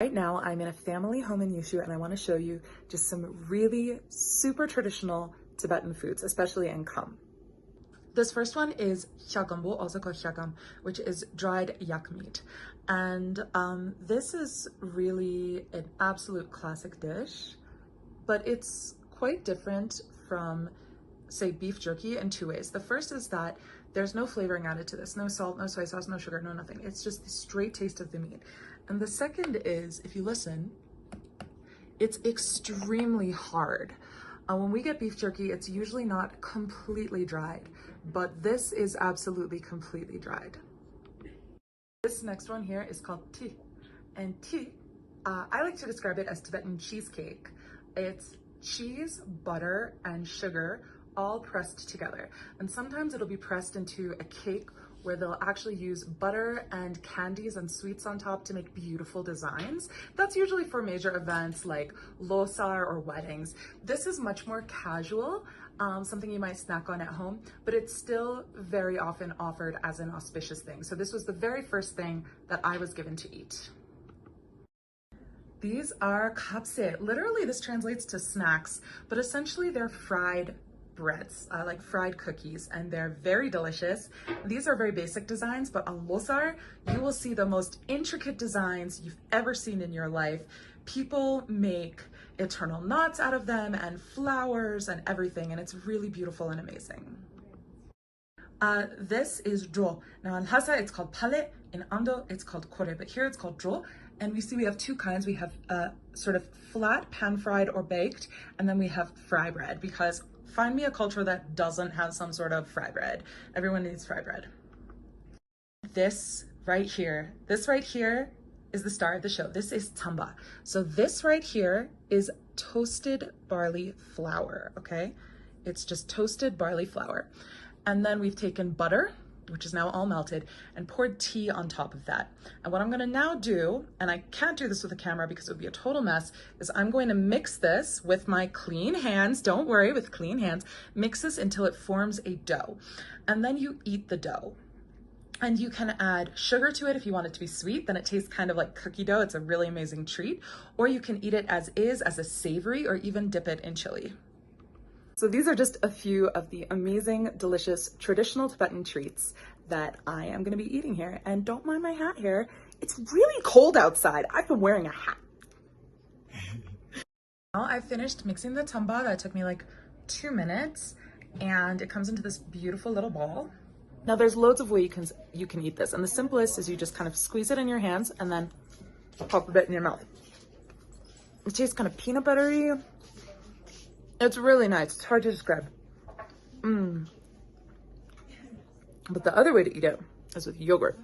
Right now, I'm in a family home in Yushu, and I want to show you just some really super traditional Tibetan foods, especially in Kham. This first one is hyagambo, also called hyagam, which is dried yak meat. And this is really an absolute classic dish, but it's quite different from, say, beef jerky in two ways. The first is that there's no flavoring added to this, no salt, no soy sauce, no sugar, no nothing. It's just the straight taste of the meat. And the second is, if you listen, it's extremely hard. When we get beef jerky, it's usually not completely dried, but this is absolutely completely dried. This next one here is called ti. And ti, I like to describe it as Tibetan cheesecake. It's cheese, butter, and sugar all pressed together. And sometimes it'll be pressed into a cake where they'll actually use butter and candies and sweets on top to make beautiful designs. That's usually for major events like losar or weddings. This is much more casual, something you might snack on at home, but it's still very often offered as an auspicious thing. So this was the very first thing that I was given to eat. These are kapse. Literally, this translates to snacks, but essentially they're fried breads, like fried cookies, and they're very delicious. These are very basic designs, but on losar, you will see the most intricate designs you've ever seen in your life. People make eternal knots out of them and flowers and everything, and it's really beautiful and amazing. This is dro. Now in Lhasa, it's called pale. In Ando, it's called kore, but here it's called dro. And we see we have two kinds. We have sort of flat, pan-fried or baked, and then we have fry bread, because find me a culture that doesn't have some sort of fry bread. Everyone needs fry bread. This right here is the star of the show. This is tsamba. So this right here is toasted barley flour, okay? It's just toasted barley flour. And then we've taken butter, which is now all melted, and poured tea on top of that. And what I'm gonna now do, and I can't do this with a camera because it would be a total mess, is I'm going to mix this with my clean hands, don't worry, with clean hands, mix this until it forms a dough. And then you eat the dough. And you can add sugar to it if you want it to be sweet, then it tastes kind of like cookie dough. It's a really amazing treat. Or you can eat it as is, as a savory, or even dip it in chili. So these are just a few of the amazing, delicious, traditional Tibetan treats that I am gonna be eating here. And don't mind my hat here. It's really cold outside. I've been wearing a hat. Now I've finished mixing the tsamba. That took me like 2 minutes, and it comes into this beautiful little ball. Now there's loads of ways you can eat this. And the simplest is you just kind of squeeze it in your hands and then pop a bit in your mouth. It tastes kind of peanut buttery. It's really nice. It's hard to describe. But the other way to eat it is with yogurt.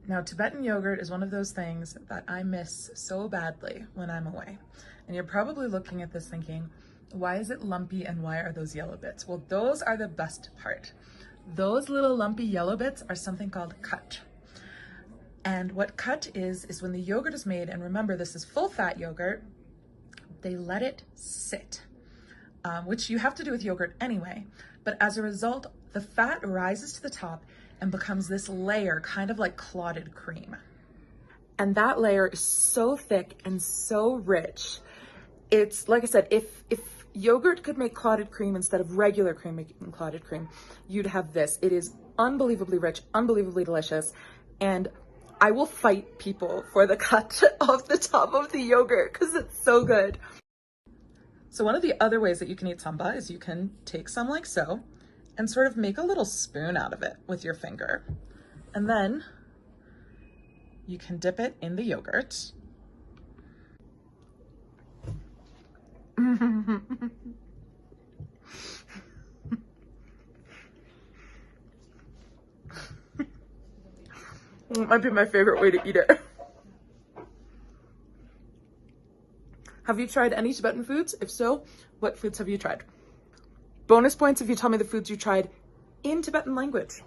Now, Tibetan yogurt is one of those things that I miss so badly when I'm away. And you're probably looking at this thinking, why is it lumpy and why are those yellow bits? Well, those are the best part. Those little lumpy yellow bits are something called cut. And what cut is when the yogurt is made, and remember, this is full fat yogurt, they let it sit. Which you have to do with yogurt anyway, but as a result, the fat rises to the top and becomes this layer, kind of like clotted cream. And that layer is so thick and so rich. It's, like I said, if yogurt could make clotted cream instead of regular cream making clotted cream, you'd have this. It is unbelievably rich, unbelievably delicious, and I will fight people for the cut off the top of the yogurt because it's so good. So one of the other ways that you can eat tsamba is you can take some like so and sort of make a little spoon out of it with your finger. And then you can dip it in the yogurt. It might be my favorite way to eat it. Have you tried any Tibetan foods? If so, what foods have you tried? Bonus points if you tell me the foods you tried in Tibetan language.